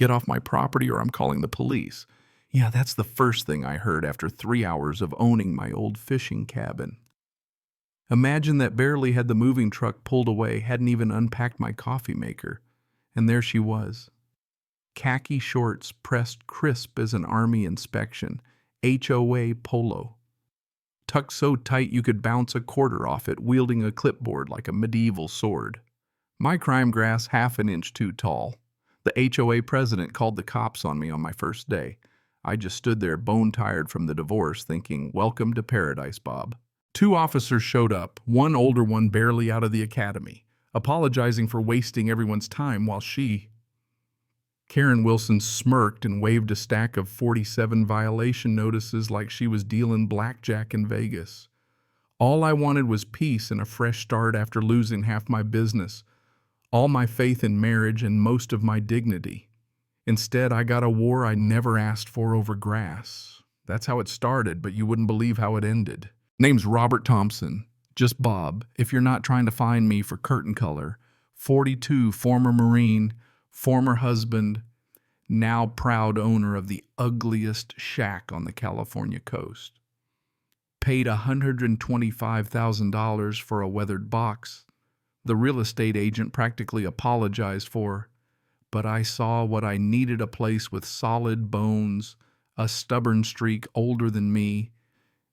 Get off my property or I'm calling the police. Yeah, that's the first thing I heard after 3 hours of owning my old fishing cabin. Imagine that barely had the moving truck pulled away, hadn't even unpacked my coffee maker. And there she was. Khaki shorts pressed crisp as an army inspection. HOA polo. Tucked so tight you could bounce a quarter off it, wielding a clipboard like a medieval sword. My crime grass half an inch too tall. The HOA president called the cops on me on my first day. I just stood there bone-tired from the divorce thinking, welcome to paradise, Bob. 2 officers showed up, one older one barely out of the academy, apologizing for wasting everyone's time while Karen Wilson smirked and waved a stack of 47 violation notices like she was dealing blackjack in Vegas. All I wanted was peace and a fresh start after losing half my business, all my faith in marriage and most of my dignity. Instead, I got a war I never asked for over grass. That's how it started, but you wouldn't believe how it ended. Name's Robert Thompson, just Bob, if you're not trying to find me for curtain color. 42, former Marine, former husband, now proud owner of the ugliest shack on the California coast. Paid $125,000 for a weathered box. The real estate agent practically apologized for, but I saw what I needed: a place with solid bones, a stubborn streak older than me,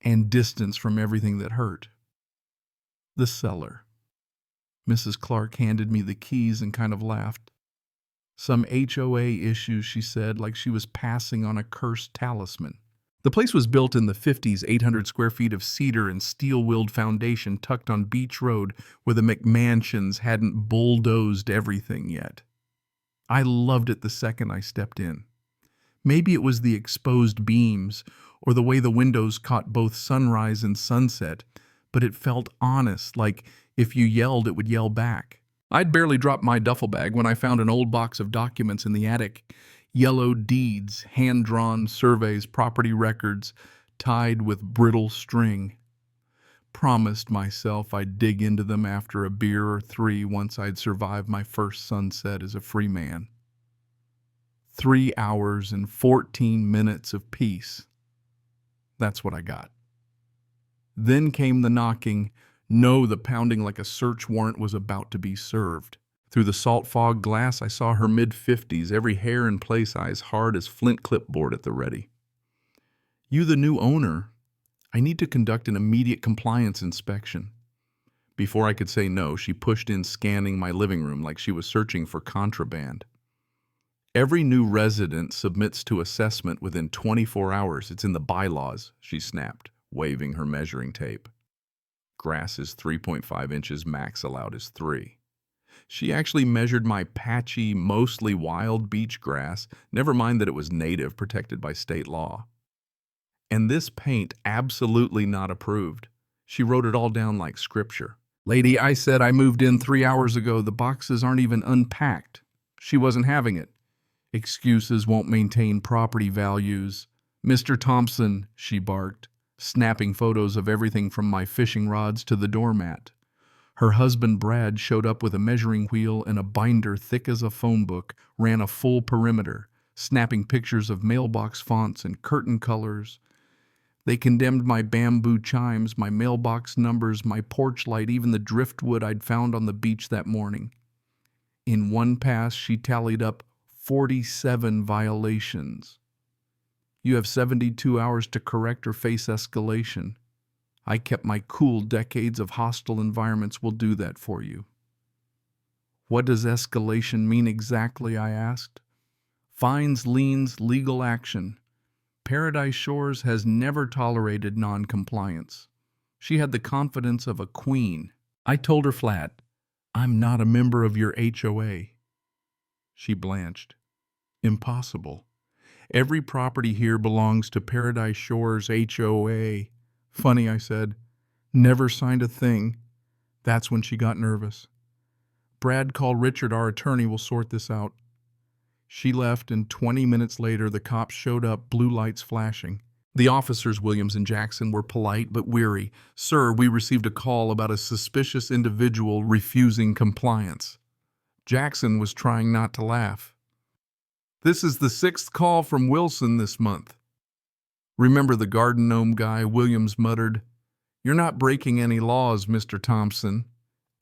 and distance from everything that hurt. The cellar. Mrs. Clark handed me the keys and kind of laughed. Some HOA issues, she said, like she was passing on a cursed talisman. The place was built in the 50s, 800 square feet of cedar and steel-willed foundation tucked on Beach Road where the McMansions hadn't bulldozed everything yet. I loved it the second I stepped in. Maybe it was the exposed beams or the way the windows caught both sunrise and sunset, but it felt honest, like if you yelled, it would yell back. I'd barely dropped my duffel bag when I found an old box of documents in the attic. Yellow deeds, hand-drawn surveys, property records, tied with brittle string. Promised myself I'd dig into them after a beer or 3 once I'd survived my first sunset as a free man. 3 hours and 14 minutes of peace. That's what I got. Then came the knocking. No, the pounding like a search warrant was about to be served. Through the salt fog glass, I saw her mid-50s, every hair in place, eyes hard as flint clipboard at the ready. You the new owner? I need to conduct an immediate compliance inspection. Before I could say no, she pushed in, scanning my living room like she was searching for contraband. Every new resident submits to assessment within 24 hours. It's in the bylaws, she snapped, waving her measuring tape. Grass is 3.5 inches, max allowed is 3. She actually measured my patchy, mostly wild beach grass, never mind that it was native, protected by state law. And this paint, absolutely not approved. She wrote it all down like scripture. Lady, I said I moved in 3 hours ago. The boxes aren't even unpacked. She wasn't having it. Excuses won't maintain property values. Mr. Thompson, she barked, snapping photos of everything from my fishing rods to the doormat. Her husband Brad showed up with a measuring wheel and a binder thick as a phone book, ran a full perimeter, snapping pictures of mailbox fonts and curtain colors. They condemned my bamboo chimes, my mailbox numbers, my porch light, even the driftwood I'd found on the beach that morning. In one pass, she tallied up 47 violations. You have 72 hours to correct or face escalation. I kept my cool. Decades of hostile environments will do that for you. What does escalation mean exactly? I asked. Fines, liens, legal action. Paradise Shores has never tolerated non-compliance. She had the confidence of a queen. I told her flat, I'm not a member of your HOA. She blanched. Impossible. Every property here belongs to Paradise Shores HOA. Funny, I said. Never signed a thing. That's when she got nervous. Brad, call Richard, our attorney will sort this out. She left, and 20 minutes later the cops showed up, blue lights flashing. The officers, Williams and Jackson, were polite but weary. Sir, we received a call about a suspicious individual refusing compliance. Jackson was trying not to laugh. This is the 6th call from Wilson this month. Remember the garden gnome guy? Williams muttered. You're not breaking any laws, Mr. Thompson.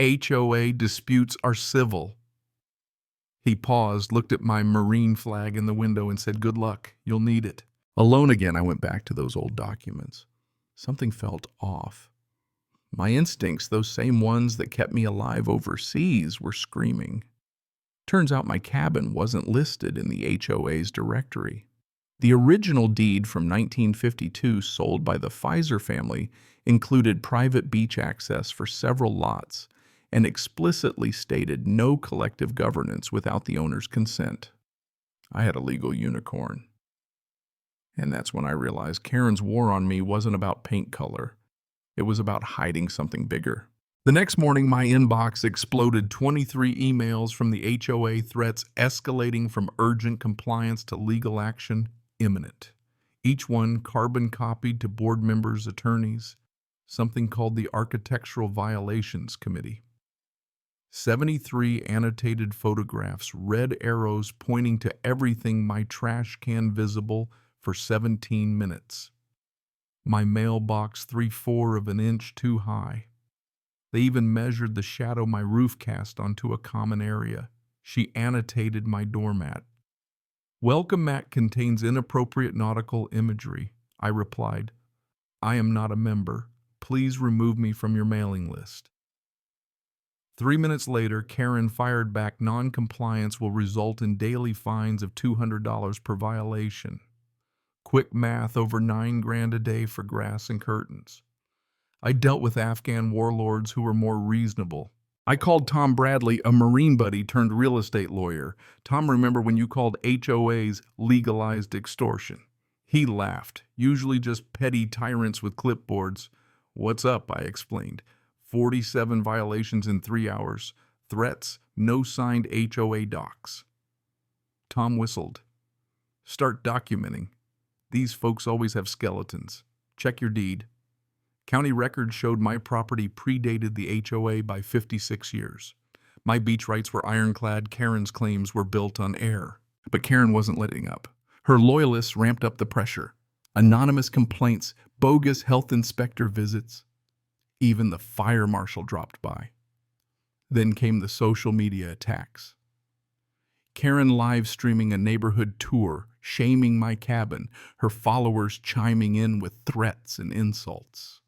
HOA disputes are civil. He paused, looked at my marine flag in the window, and said, Good luck. You'll need it. Alone again, I went back to those old documents. Something felt off. My instincts, those same ones that kept me alive overseas, were screaming. Turns out my cabin wasn't listed in the HOA's directory. The original deed from 1952, sold by the Pfizer family, included private beach access for several lots and explicitly stated no collective governance without the owner's consent. I had a legal unicorn. And that's when I realized Karen's war on me wasn't about paint color. It was about hiding something bigger. The next morning, my inbox exploded. 23 emails from the HOA, threats escalating from urgent compliance to legal action imminent. Each one carbon copied to board members' attorneys, something called the Architectural Violations Committee. 73 annotated photographs, red arrows pointing to everything my trash can visible for 17 minutes. My mailbox 3/4 of an inch too high. They even measured the shadow my roof cast onto a common area. She annotated my doormat. Welcome mat contains inappropriate nautical imagery. I replied, I am not a member. Please remove me from your mailing list. 3 minutes later, Karen fired back, non-compliance will result in daily fines of $200 per violation. Quick math, over $9,000 a day for grass and curtains. I dealt with Afghan warlords who were more reasonable. I called Tom Bradley, a Marine buddy turned real estate lawyer. Tom, remember when you called HOAs legalized extortion? He laughed. Usually just petty tyrants with clipboards. What's up? I explained. 47 violations in 3 hours. Threats, no signed HOA docs. Tom whistled. Start documenting. These folks always have skeletons. Check your deed. County records showed my property predated the HOA by 56 years. My beach rights were ironclad. Karen's claims were built on air. But Karen wasn't letting up. Her loyalists ramped up the pressure. Anonymous complaints, bogus health inspector visits. Even the fire marshal dropped by. Then came the social media attacks. Karen live streaming a neighborhood tour, shaming my cabin, her followers chiming in with threats and insults.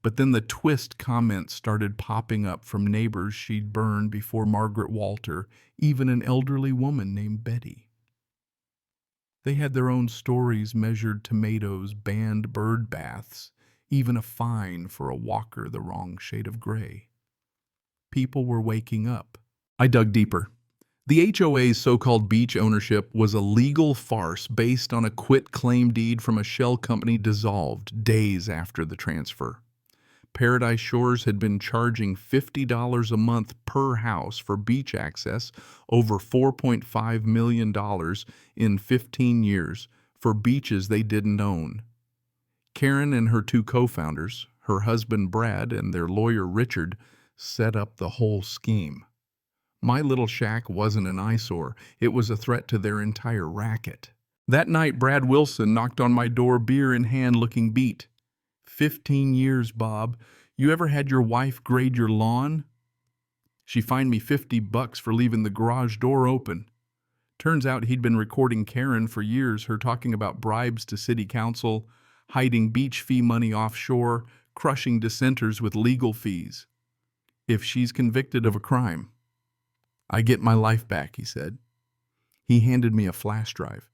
But then the twist comments started popping up from neighbors she'd burned before Margaret Walter, even an elderly woman named Betty. They had their own stories, measured tomatoes, banned bird baths, even a fine for a walker the wrong shade of gray. People were waking up. I dug deeper. The HOA's so-called beach ownership was a legal farce based on a quit-claim deed from a shell company dissolved days after the transfer. Paradise Shores had been charging $50 a month per house for beach access, over $4.5 million in 15 years, for beaches they didn't own. Karen and her 2 co-founders, her husband Brad and their lawyer Richard, set up the whole scheme. My little shack wasn't an eyesore. It was a threat to their entire racket. That night, Brad Wilson knocked on my door, beer in hand, looking beat. 15 years, Bob. You ever had your wife grade your lawn? She fined me $50 for leaving the garage door open. Turns out he'd been recording Karen for years, her talking about bribes to city council, hiding beach fee money offshore, crushing dissenters with legal fees. If she's convicted of a crime, I get my life back, he said. He handed me a flash drive.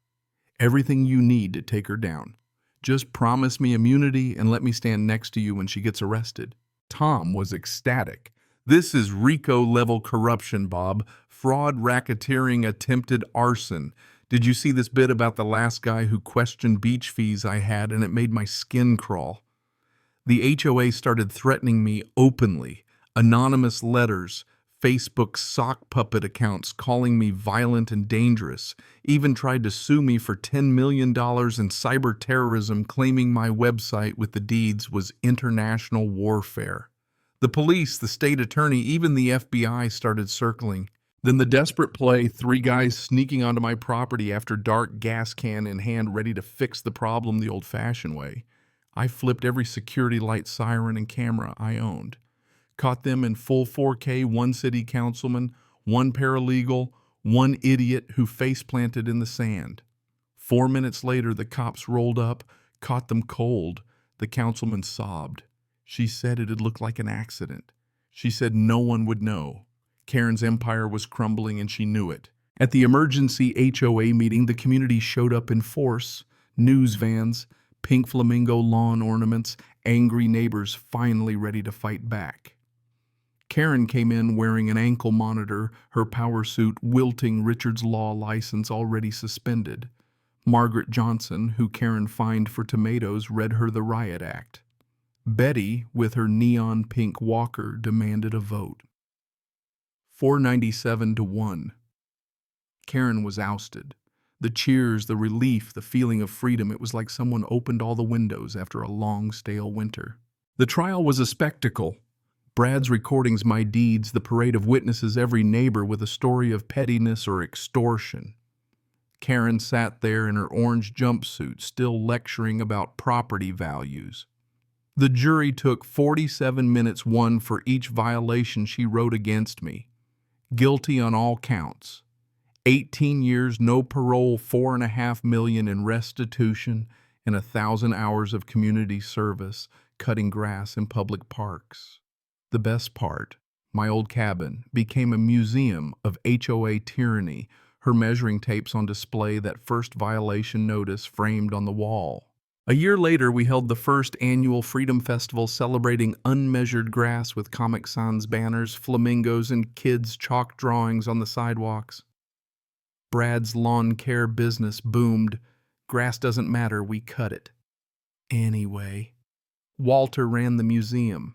Everything you need to take her down. Just promise me immunity and let me stand next to you when she gets arrested. Tom was ecstatic. This is RICO-level corruption, Bob. Fraud, racketeering, attempted arson. Did you see this bit about the last guy who questioned beach fees I had, and it made my skin crawl? The HOA started threatening me openly. Anonymous letters, Facebook sock puppet accounts calling me violent and dangerous, even tried to sue me for $10 million in cyber terrorism, claiming my website with the deeds was international warfare. The police, the state attorney, even the FBI started circling. Then the desperate play, three guys sneaking onto my property after dark, gas can in hand, ready to fix the problem the old-fashioned way. I flipped every security light, siren, and camera I owned. Caught them in full 4K, one city councilman, one paralegal, one idiot who face-planted in the sand. 4 minutes later, the cops rolled up, caught them cold. The councilman sobbed. She said it had looked like an accident. She said no one would know. Karen's empire was crumbling and she knew it. At the emergency HOA meeting, the community showed up in force. News vans, pink flamingo lawn ornaments, angry neighbors finally ready to fight back. Karen came in wearing an ankle monitor, her power suit wilting, Richard's Law license already suspended. Margaret Johnson, who Karen fined for tomatoes, read her the riot act. Betty, with her neon pink walker, demanded a vote. 497 to 1. Karen was ousted. The cheers, the relief, the feeling of freedom, it was like someone opened all the windows after a long, stale winter. The trial was a spectacle. Brad's recordings, my deeds, the parade of witnesses, every neighbor with a story of pettiness or extortion. Karen sat there in her orange jumpsuit, still lecturing about property values. The jury took 47 minutes, one for each violation she wrote against me. Guilty on all counts. 18 years, no parole, $4.5 million in restitution, and 1,000 hours of community service, cutting grass in public parks. The best part, my old cabin became a museum of HOA tyranny, her measuring tapes on display, that first violation notice framed on the wall. A year later, we held the first annual Freedom Festival, celebrating unmeasured grass with Comic Sans banners, flamingos, and kids' chalk drawings on the sidewalks. Brad's lawn care business boomed. Grass doesn't matter, we cut it. Anyway, Walter ran the museum.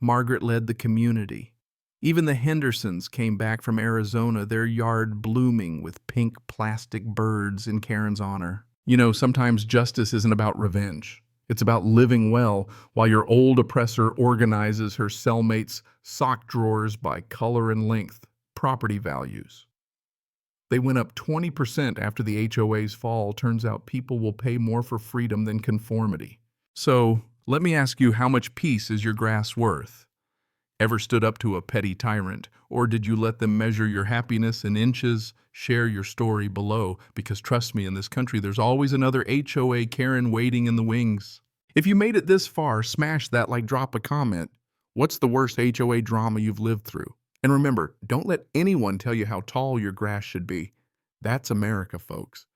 Margaret led the community. Even the Hendersons came back from Arizona, their yard blooming with pink plastic birds in Karen's honor. You know, sometimes justice isn't about revenge. It's about living well while your old oppressor organizes her cellmates' sock drawers by color and length, property values. They went up 20% after the HOA's fall. Turns out people will pay more for freedom than conformity. So, let me ask you, how much peace is your grass worth? Ever stood up to a petty tyrant, or did you let them measure your happiness in inches? Share your story below, because trust me, in this country there's always another HOA Karen waiting in the wings. If you made it this far, smash that like, drop a comment. What's the worst HOA drama you've lived through? And remember, don't let anyone tell you how tall your grass should be. That's America, folks.